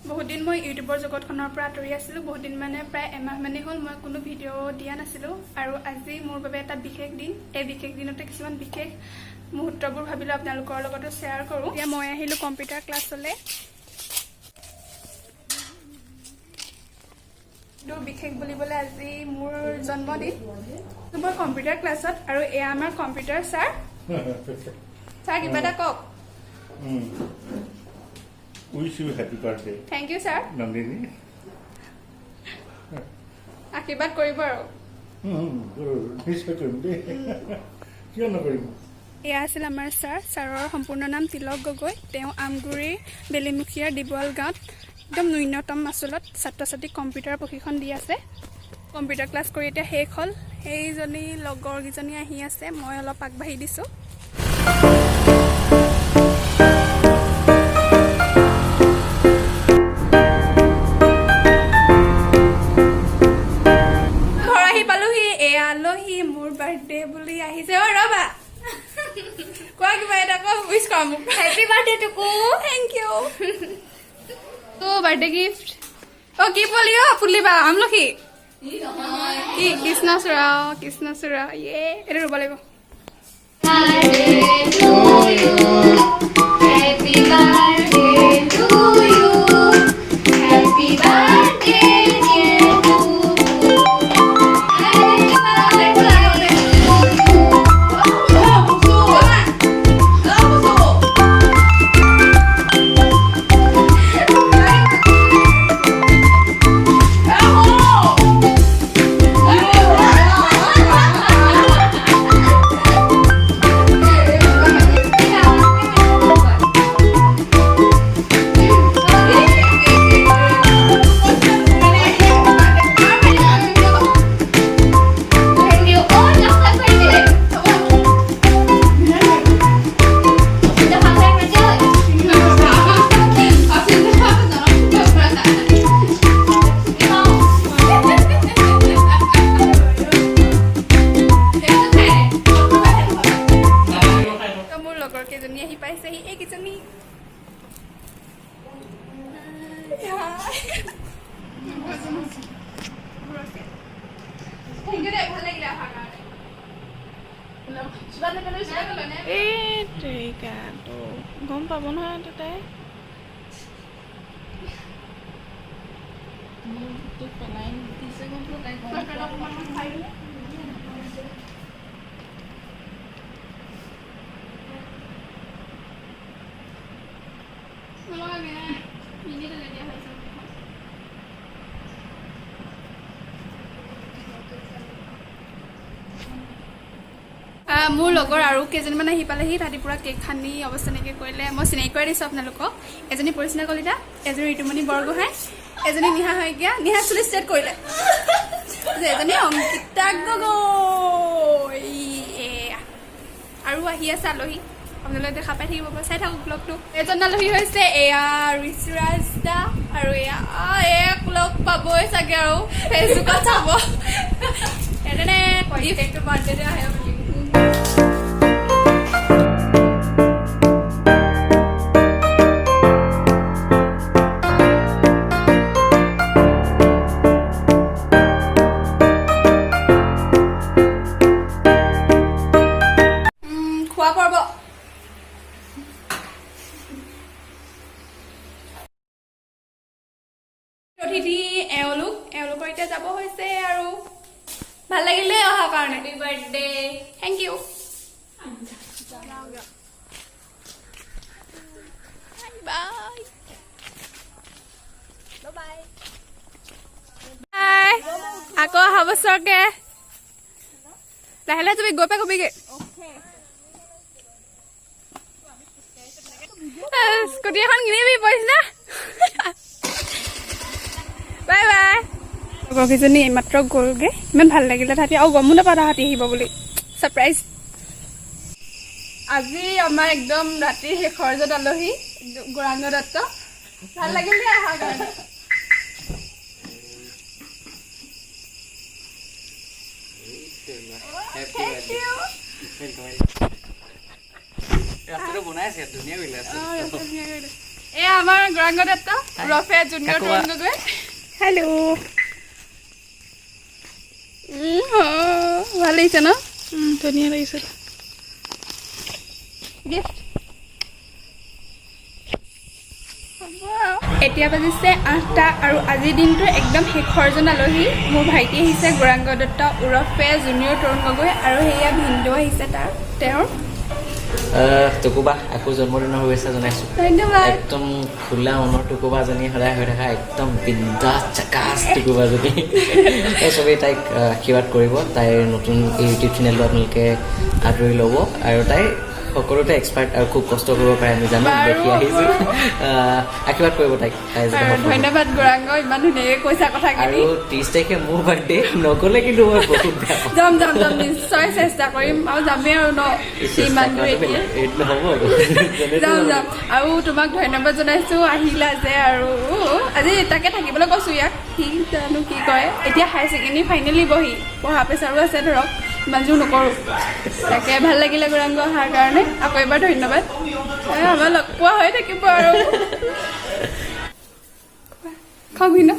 বহুত দিন মই ইউটিউবৰ জগতখনৰ পৰা আঁতৰি আছিলোঁ। বহুত দিন মানে প্ৰায় এমাহ মানে হ'ল মই কোনো ভিডিঅ' দিয়া নাছিলোঁ আৰু আজি মোৰ বাবে এটা বিশেষ দিন। এই বিশেষ দিনতে কিছুমান বিশেষ মুহূৰ্তবোৰ ভাবিলোঁ আপোনালোকৰ লগতো শ্বেয়াৰ কৰোঁ। এতিয়া মই আহিলোঁ কম্পিউটাৰ ক্লাছলৈ। বিশেষ বুলিবলৈ আজি মোৰ জন্মদিন। মই কম্পিউটাৰ ক্লাছত আৰু এয়া আমাৰ কম্পিউটাৰ ছাৰ। ছাৰ কিবা এটা কওক। Wish you happy birthday. Thank you, sir. Nandini. আশীৰ্বাদ কৰিব আৰু। নিশ্চয় কৰিম দেই। কিয় নকৰিম? এয়া আছিল আমাৰ ছাৰ। ছাৰৰ সম্পূৰ্ণ নাম তিলক গগৈ। তেওঁ আমগুৰিৰ বেলিমুখীয়াৰ ডিবুৱাল গাঁৱত একদম ন্যূনতম মাচুলত ছাত্ৰ ছাত্ৰীক কম্পিউটাৰ প্ৰশিক্ষণ দি আছে। কম্পিউটাৰ ক্লাছ কৰি এতিয়া শেষ হ'ল। সেইজনী লগৰকেইজনী আহি আছে, মই অলপ আগবাঢ়ি দিছোঁ। বাৰ্থডে বুলি আহিছে। অ ৰবা কোৱা কিবা এটা ক উইশ কৰা মোক। হেপী বাৰ্থডে টুকু। Thank you. তো বাৰ্থডে গিফট অ কি বলি অ পুলিবা আমলখি কি কৃষ্ণচূড়া কৃষ্ণচূড়া ইয়ে এইটো ৰুব লাগিব। Happy birthday to you. Happy birthday dear গম পাব নহয় তাতে মোৰ লগৰ আৰু কেইজনীমান আহি পালেহি। তাহাঁতি পুৰা কেক খানি অৱস্থা নাইকিয়া কৰিলে। মই চিনাকি কৰাই দিছোঁ আপোনালোকক। এজনী পৰিস্মিতা কলিতা, এজনী ঋতুমণি বৰগোহাঁই, এজনী নিহা শইকীয়া। নিহা চুলি ষ্টেট কৰিলে। এজনী অংকিতা গগৈ। আৰু আহি আছে আলহী, আপোনালোকে দেখা পাই থাকিব, চাই থাকক ব্লগটো। এজন আলহী হৈছে এয়া ঋষিৰাজ দা আৰু এয়া লগ পাবই চাগে আৰু ফেচবুকত চাব। এনে বাৰ্থডে আহে বুলি এওঁলোকৰ এতিয়া যাব হৈছে আৰু ভাল লাগিলে অহাৰ কাৰণে। Happy birthday. Thank you. Bye আকৌ অহা বছৰকে লাহে লাহে তুমি গৈ পাই কবিগে। স্কুটি এখন কিনিবি পইচা। Bye bye. লগৰকেইজনী এইমাত্ৰ গ'লগে, ইমান ভাল লাগিলে তাহাঁতি, আৰু গমো নাপাওঁ তাহাঁতি আহিব বুলি। ছাৰপ্ৰাইজ। আজি আমাৰ একদম ৰাতিৰ শেষৰ য'ত আলহী গৌৰাংগ দত্ত। ভাল লাগিলে অহাৰ কাৰণে। ৰাস্তাটো বনাই আছে, ধুনীয়া কৰিলে আছে। এয়া আমাৰ গৌৰাংগ দত্ত ৰফে জুনিয়ৰ তৰুণ গগৈ হেল্ল' ভাল লাগিছে ন ধুনীয়া লাগিছে গিফ্ট এতিয়া বাজিছে 8টা আৰু আজিৰ দিনটো একদম শেষৰজন আলহী মোৰ ভাইটি আহিছে গৌৰাংগ দত্ত উৰফে জুনিয়ৰ তৰুণ গগৈ আৰু সেয়া ভিনদেউ আহিছে তেওঁৰ টুকুবা আকৌ জন্মদিনৰ শুভেচ্ছা জনাইছোঁ ধন্যবাদ একদম খোলা মনৰ টুকুবাজনী সদায় হৈ থকা একদম বিন্দাছ চাকাছ টুকুবাজনী চবেই তাইক আশীৰ্বাদ কৰিব তাইৰ নতুন ইউটিউব চেনেলটো আপোনালোকে আদৰি ল'ব আৰু তাই সকলোতে এক্সপাৰ্ট আৰু খুব কষ্ট কৰিব পাৰে আমি জানো দেখি আহিছোঁ আশীৰ্বাদ কৰিব তাইক তাই ধন্যবাদ গৌৰাংগ ইমান ধুনীয়াকৈ কৈছা কথাখিনি আৰু 30 তাৰিখে মোৰ বাৰ্থডে নগ'লে কিন্তু মই বহুত বেয়া যাম নিশ্চয় চেষ্টা কৰিম আৰু যামেই আৰু ন ইমান দূৰ এতিয়া এইটো হ'ব যাম আৰু তোমাক ধন্যবাদ জনাইছোঁ আহিলা যে আৰু আজি তাকে থাকিবলৈ কৈছোঁ ইয়াক কি জানো কি কয় এতিয়া হায়াৰ ছেকেণ্ডেৰী ফাইনেলি পঢ়া প্ৰেছাৰো আছে ধৰক ইমান জোৰ নকৰোঁ তাকে ভাল লাগিলে গৌৰাংগ অহাৰ কাৰণে আকৌ এবাৰ ধন্যবাদ আমাৰ লগ পোৱা হৈ থাকিব আৰু খাওক ভিন্ন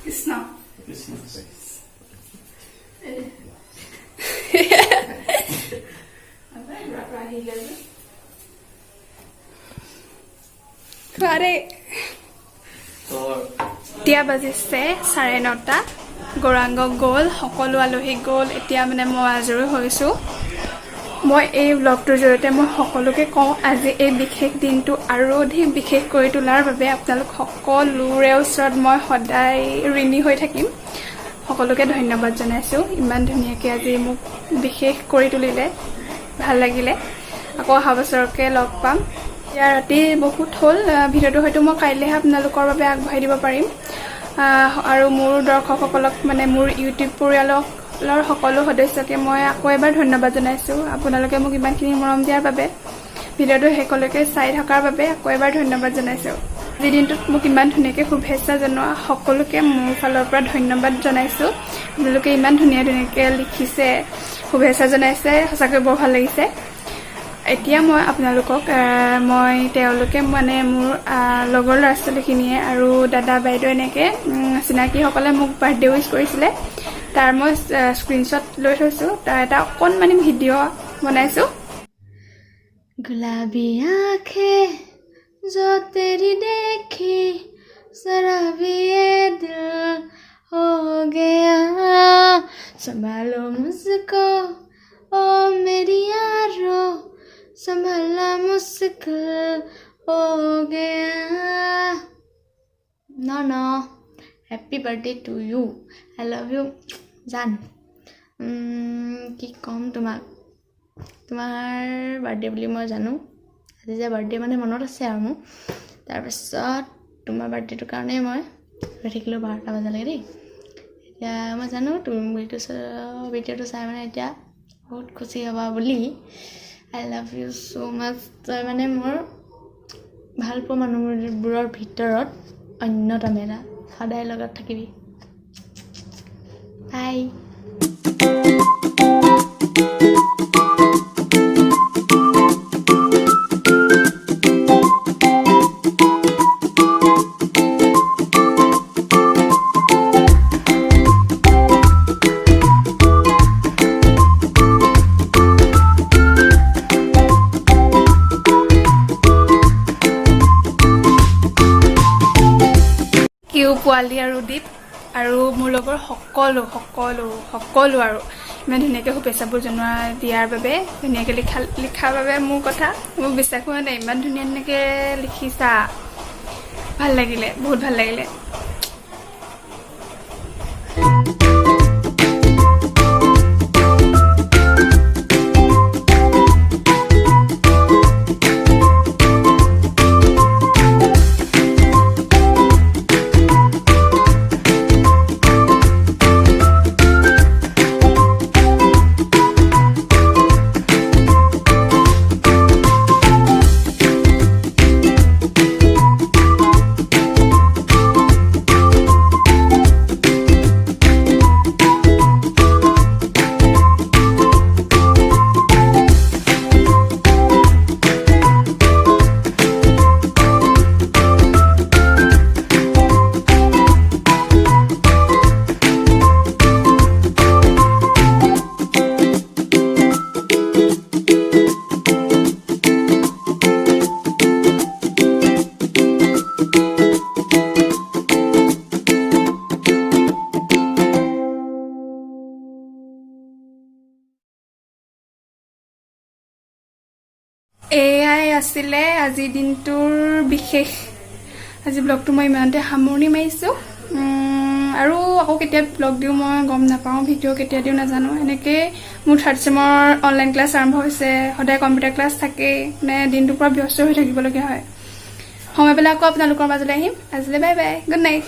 কৃষ্ণ এতিয়া বাজিছে 9:30 গৌৰাংগ গ'ল সকলো আলহী গ'ল এতিয়া মানে মই আজৰি হৈছোঁ মই এই ব্লগটোৰ জৰিয়তে মই সকলোকে কওঁ আজি এই বিশেষ দিনটো আৰু অধিক বিশেষ কৰি তোলাৰ বাবে আপোনালোক সকলোৰে ওচৰত মই সদায় ঋণী হৈ থাকিম সকলোকে ধন্যবাদ জনাইছোঁ ইমান ধুনীয়াকৈ আজি মোক বিশেষ কৰি তুলিলে ভাল লাগিলে আকৌ অহা বছৰকে লগ পাম এতিয়া ৰাতি বহুত হ'ল ভিডিঅ'টো হয়তো মই কাইলৈহে আপোনালোকৰ বাবে আগবঢ়াই দিব পাৰিম আৰু মোৰ দৰ্শকসকলক মানে মোৰ ইউটিউব পৰিয়ালৰ সকলো সদস্যকে মই আকৌ এবাৰ ধন্যবাদ জনাইছোঁ আপোনালোকে মোক ইমানখিনি মৰম দিয়াৰ বাবে ভিডিঅ'টো শেষলৈকে চাই থকাৰ বাবে আকৌ এবাৰ ধন্যবাদ জনাইছোঁ আজিৰ দিনটোত মোক ইমান ধুনীয়াকৈ শুভেচ্ছা জনোৱা সকলোকে মোৰ ফালৰ পৰা ধন্যবাদ জনাইছোঁ আপোনালোকে ইমান ধুনীয়াকৈ লিখিছে শুভেচ্ছা জনাইছে সঁচাকৈ বৰ ভাল লাগিছে এতিয়া মই আপোনালোকক তেওঁলোকে মানে মোৰ লগৰ ল'ৰা ছোৱালীখিনিয়ে আৰু দাদা বাইদেউ এনেকৈ চিনাকীসকলে মোক বাৰ্থডে উইচ কৰিছিলে তাৰ মই স্ক্ৰীনশ্বট লৈ থৈছোঁ তাৰ এটা অকণমানি ভিডিঅ' বনাইছোঁ गुलाबी आंखें जो तेरी देखी जरा भी ये दिल हो गया संभालो मुझको ओ मेरी यारो संभाला मुश्किल हो गया no happy birthday to you I love you জান কি ক'ম তোমাক তোমাৰ বাৰ্থডে বুলি মই জানো আজি যে বাৰ্থডে মানে মনত আছে আৰু মোৰ তাৰপিছত তোমাৰ বাৰ্থডেটোৰ কাৰণে মই ৰৈ থাকিলোঁ 12টা বজালৈকে দেই এতিয়া মই জানো তুমি ভিডিঅ'টো চাই মানে এতিয়া বহুত খুচি হ'বা বুলি আই লাভ ইউ ছ' মাছ তই মানে মোৰ ভালপোৱা মানুহবোৰৰ ভিতৰত অন্যতম এটা সদায় লগত থাকিবি বাই পোৱালি আৰু দীপ আৰু মোৰ লগৰ সকলো আৰু ইমান ধুনীয়াকৈ শুভেচ্ছাবোৰ জনোৱা দিয়াৰ বাবে ধুনীয়াকৈ লিখাৰ বাবে মোৰ কথা মোৰ বিশ্বাস হোৱা নাই ইমান ধুনীয়াকৈ লিখিছা ভাল লাগিলে বহুত ভাল লাগিলে এয়াই আছিলে আজিৰ দিনটোৰ বিশেষ আজি ব্লগটো মই ইমানতে সামৰণি মাৰিছোঁ আৰু আকৌ কেতিয়া ব্লগ দিওঁ মই গম নাপাওঁ ভিডিঅ' কেতিয়া দিওঁ নাজানো এনেকৈ মোৰ 3rd চেমৰ অনলাইন ক্লাছ আৰম্ভ হৈছে সদায় কম্পিউটাৰ ক্লাছ থাকেই মানে দিনটোৰ পৰা ব্যস্ত হৈ থাকিবলগীয়া হয় সময় পেলাই আকৌ আপোনালোকৰ মাজলৈ আহিম আজিলৈ বাই বাই গুড নাইট